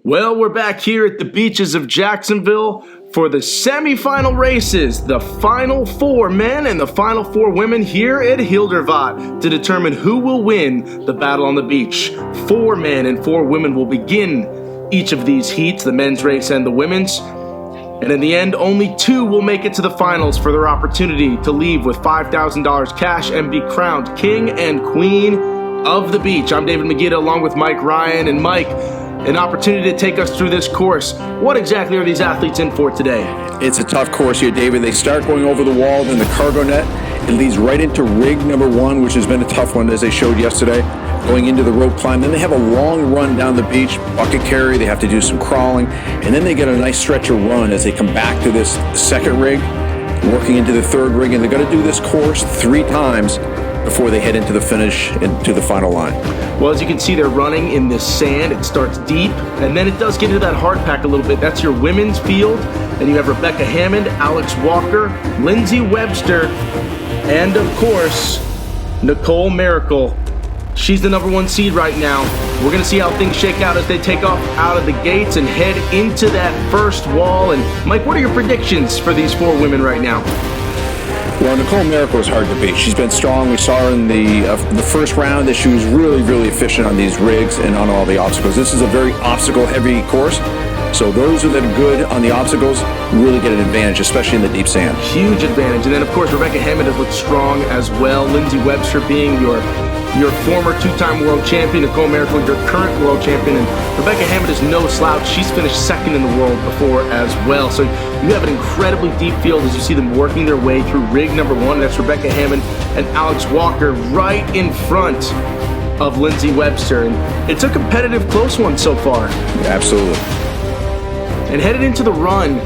Well, we're back here at the beaches of Jacksonville for the semifinal races, the final 4 men and the final 4 women here at Hildervat to determine who will win the battle on the beach. 4 men and 4 women will begin each of these heats, the men's race and the women's. And in the end, only 2 will make it to the finals for their opportunity to leave with $5,000 cash and be crowned king and queen of the beach. I'm David Magida along with Mike Ryan. And Mike, an opportunity to take us through this course. What exactly are these athletes in for today? It's a tough course here, David. They start going over the wall, then the cargo net. It leads right into rig number 1, which has been a tough one, as they showed yesterday, going into the rope climb. Then they have a long run down the beach, bucket carry. They have to do some crawling. And then they get a nice stretch of run as they come back to this second rig, working into the third rig. And they're going to do this course 3 times before they head into the finish and to the final line. Well, as you can see, they're running in this sand. It starts deep, and then it does get into that hard pack a little bit. That's your women's field. And you have Rebecca Hammond, Alex Walker, Lindsay Webster, and of course, Nicole Mericle. She's the number 1 seed right now. We're going to see how things shake out as they take off out of the gates and head into that first wall. And Mike, what are your predictions for these 4 women right now? Well, Nicole Mericle is hard to beat. She's been strong. We saw her in the first round that she was really, really efficient on these rigs and on all the obstacles. This is a very obstacle-heavy course, so those that are good on the obstacles really get an advantage, especially in the deep sand. Huge advantage. And then, of course, Rebecca Hammond has looked strong as well. Lindsay Webster being your former 2-time world champion, Nicole Mericle, your current world champion, and Rebecca Hammond is no slouch. She's finished 2nd in the world before as well. So you have an incredibly deep field as you see them working their way through rig number 1. That's Rebecca Hammond and Alex Walker right in front of Lindsay Webster. And it's a competitive, close one so far. Absolutely. And headed into the run,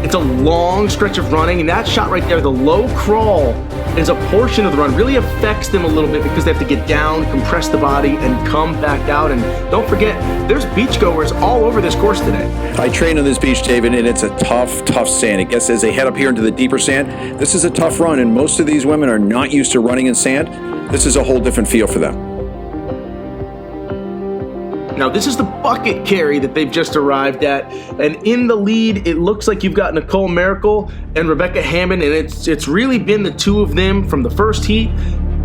it's a long stretch of running, and that shot right there, the low crawl, is a portion of the run. Really affects them a little bit because they have to get down, compress the body, and come back out. And don't forget, there's beachgoers all over this course today. I train on this beach, David, and it's a tough sand. It gets, as they head up here into the deeper sand, this is a tough run, and most of these women are not used to running in sand. This is a whole different feel for them. Now, this is the bucket carry that they've just arrived at, and in the lead, it looks like you've got Nicole Mericle and Rebecca Hammond, and it's really been the 2 of them from the first heat.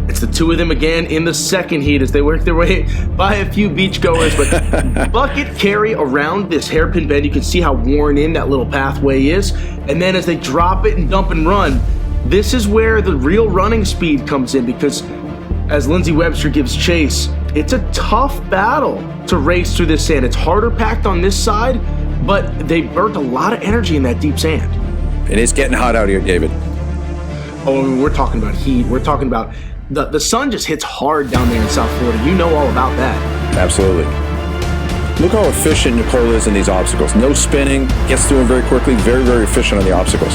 It's the 2 of them again in the second heat as they work their way by a few beachgoers. But bucket carry around this hairpin bend, you can see how worn in that little pathway is, and then as they drop it and dump and run, this is where the real running speed comes in, because as Lindsay Webster gives chase, it's a tough battle to race through this sand. It's harder packed on this side, but they burnt a lot of energy in that deep sand. It is getting hot out here, David. Oh, we're talking about heat. We're talking about the sun just hits hard down there in South Florida. You know all about that. Absolutely. Look how efficient Nicole is in these obstacles. No spinning, gets through them very quickly, very, very efficient on the obstacles.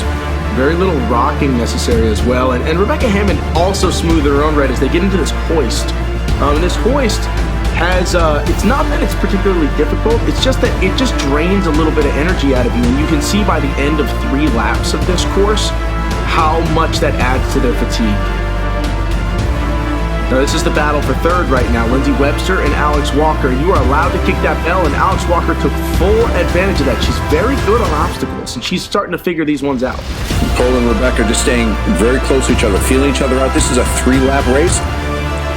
Very little rocking necessary as well. And Rebecca Hammond also smooth in her own right as they get into this hoist. And this hoist has, it's not that it's particularly difficult, it's just that it just drains a little bit of energy out of you. And you can see by the end of 3 laps of this course how much that adds to their fatigue. Now, this is the battle for 3rd right now. Lindsay Webster and Alex Walker. You are allowed to kick that bell, and Alex Walker took full advantage of that. She's very good on obstacles, and she's starting to figure these ones out. Nicole and Rebecca are just staying very close to each other, feeling each other out. This is a 3-lap race,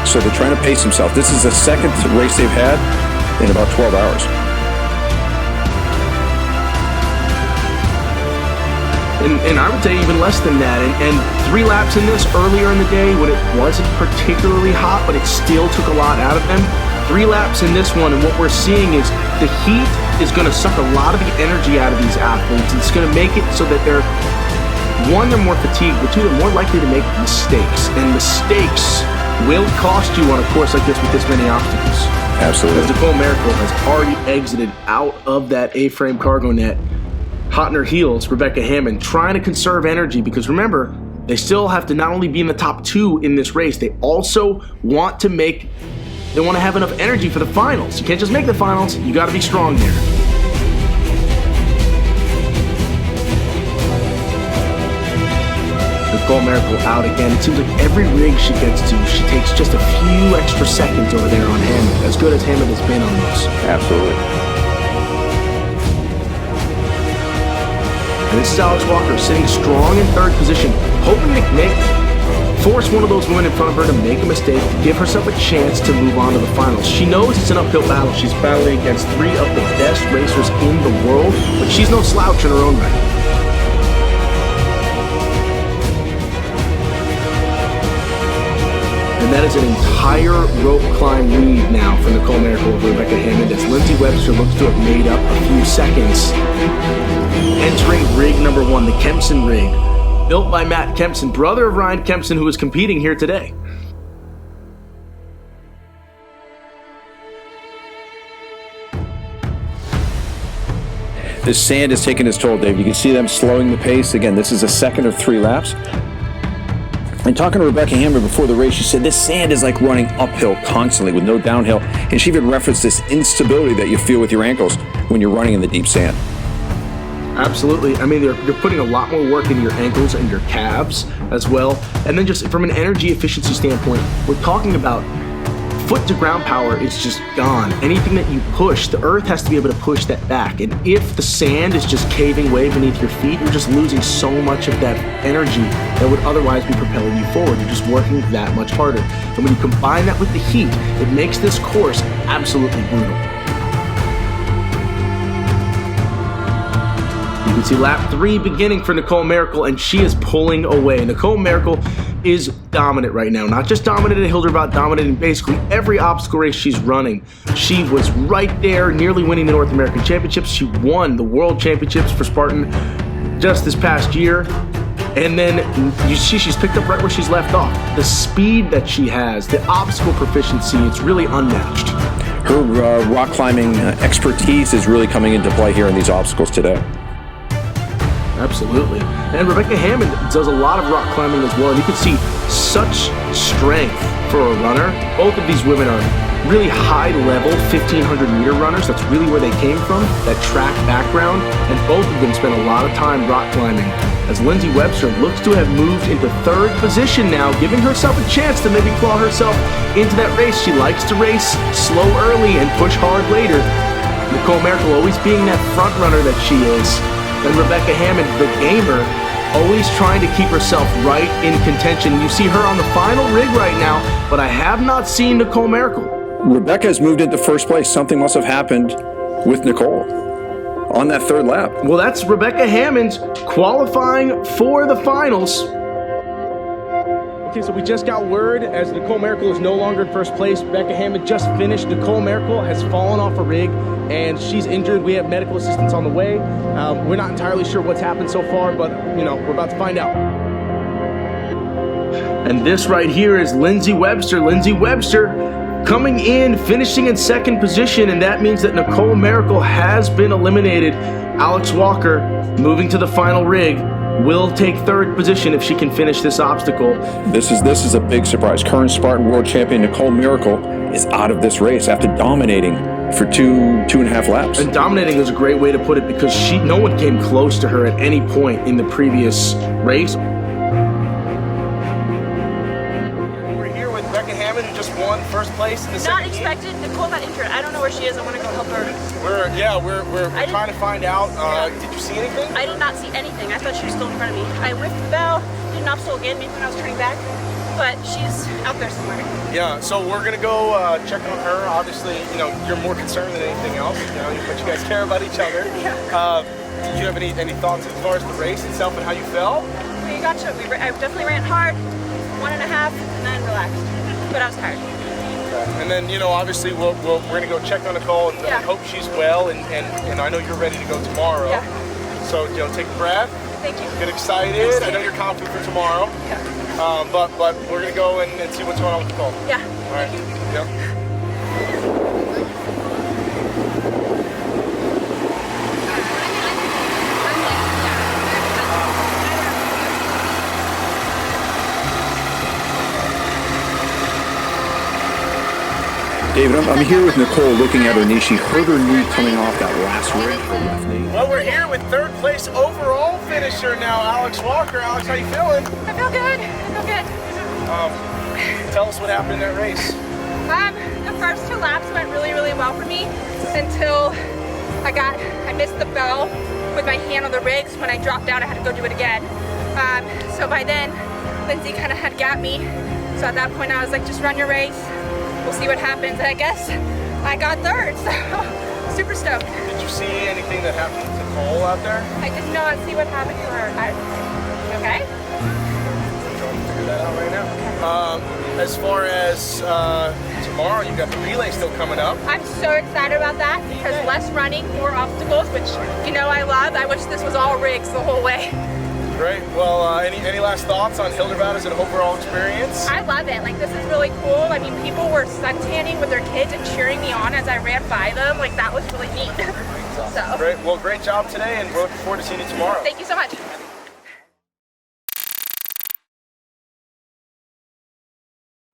so they're trying to pace themselves. This is the 2nd race they've had in about 12 hours. And I would say even less than that. And 3 laps in this earlier in the day when it wasn't particularly hot, but it still took a lot out of them. 3 laps in this one, and what we're seeing is the heat is going to suck a lot of the energy out of these athletes. It's going to make it so that they're, one, they're more fatigued, but two, they're more likely to make mistakes. And mistakes will cost you on a course like this with this many obstacles. Absolutely. As Nicole Mericle has already exited out of that A-frame cargo net, hot in her heels, Rebecca Hammond, trying to conserve energy, because remember, they still have to not only be in the top 2 in this race, they also want to have enough energy for the finals. You can't just make the finals, you got to be strong there. Nicole Mericle out again. It seems like every rig she gets to, she takes just a few extra seconds over there on Hammond, as good as Hammond has been on this. Absolutely. And this is Alex Walker sitting strong in 3rd position, hoping to force one of those women in front of her to make a mistake, to give herself a chance to move on to the finals. She knows it's an uphill battle. She's battling against 3 of the best racers in the world, but she's no slouch in her own right. And that is an entire rope climb lead now for Nicole Mericle over Rebecca Hammond, as Lindsay Webster looks to have made up a few seconds. Entering rig number 1, the Kempson rig, built by Matt Kempson, brother of Ryan Kempson, who is competing here today. The sand is taking its toll, Dave. You can see them slowing the pace. Again, this is a 2nd of 3 laps. And talking to Rebecca Hammond before the race, she said this sand is like running uphill constantly with no downhill. And she even referenced this instability that you feel with your ankles when you're running in the deep sand. Absolutely. I mean, they're putting a lot more work into your ankles and your calves as well. And then just from an energy efficiency standpoint, we're talking about foot to ground power is just gone. Anything that you push, the earth has to be able to push that back. And if the sand is just caving way beneath your feet, you're just losing so much of that energy that would otherwise be propelling you forward. You're just working that much harder. And when you combine that with the heat, it makes this course absolutely brutal. You can see lap 3 beginning for Nicole Mericle, and she is pulling away. Nicole Mericle is dominant right now. Not just dominant at Hildervat, dominant in basically every obstacle race she's running. She was right there, nearly winning the North American Championships. She won the World Championships for Spartan just this past year. And then you see she's picked up right where she's left off. The speed that she has, the obstacle proficiency, it's really unmatched. Her rock climbing expertise is really coming into play here in these obstacles today. Absolutely. And Rebecca Hammond does a lot of rock climbing as well. And you can see such strength for a runner. Both of these women are really high-level 1,500-meter runners. That's really where they came from, that track background. And both of them spend a lot of time rock climbing, as Lindsay Webster looks to have moved into 3rd position now, giving herself a chance to maybe claw herself into that race. She likes to race slow early and push hard later. Nicole Mericle always being that front runner that she is. And Rebecca Hammond, the gamer, always trying to keep herself right in contention. You see her on the final rig right now, but I have not seen Nicole Mericle. Rebecca has moved into 1st place. Something must have happened with Nicole on that 3rd lap. Well, that's Rebecca Hammond qualifying for the finals. Okay, so we just got word as Nicole Mericle is no longer in 1st place. Rebecca Hammond just finished. Nicole Mericle has fallen off a rig and she's injured. We have medical assistance on the way. We're not entirely sure what's happened so far, but we're about to find out. And this right here is Lindsay Webster. Lindsay Webster coming in, finishing in 2nd position, and that means that Nicole Mericle has been eliminated. Alex Walker moving to the final rig will take 3rd position if she can finish this obstacle. This is a big surprise. Current Spartan World Champion Nicole Mericle is out of this race after dominating for two and a half laps. And dominating is a great way to put it, because no one came close to her at any point in the previous race. We're here with Rebecca Hammond, who just won 1st place in the Not second expected. heat. Nicole got injured. I don't know where she is. I want to go help her. We're trying to find out. Did you see anything? I did not see anything. I thought she was still in front of me. I whiffed the bell, did an obstacle again, maybe when I was turning back, but she's out there somewhere. Yeah, so we're gonna go check on her. Obviously, you're more concerned than anything else, but you guys care about each other. Yeah. Did you have any thoughts as far as the race itself and how you felt? We gotcha. I definitely ran hard, 1.5, and then relaxed. But I was tired. And then, you know, obviously we're going to go check on Nicole and hope she's well. And I know you're ready to go tomorrow. Yeah. So, you know, take a breath. Thank you. Get excited. I know you're confident for tomorrow. Yeah. But we're going to go and see what's going on with Nicole. Yeah. All right. Yep. David, I'm here with Nicole looking at her knee. She hurt her knee coming off that last rig, her left knee. Well, we're here with third place overall finisher now, Alex Walker. Alex, how you feeling? I feel good. I feel good. Tell us what happened in that race. The first 2 laps went really, really well for me until I missed the bell with my hand on the rigs. When I dropped out, I had to go do it again. So by then, Lindsay kind of had got me. So at that point, I was like, just run your race. We'll see what happens. And I guess I got third, so super stoked. Did you see anything that happened to Nicole out there? I did not see what happened to her. Okay? We're trying to figure that out right now. As far as tomorrow, you've got the relay still coming up. I'm so excited about that because less running, more obstacles, which you know I love. I wish this was all rigs the whole way. Great. Well, any last thoughts on Hildervat as an overall experience? I love it. Like, this is really cool. I mean, people were suntanning with their kids and cheering me on as I ran by them. Like, that was really neat. So. Great. Well, great job today, and we're looking forward to seeing you tomorrow. Thank you so much.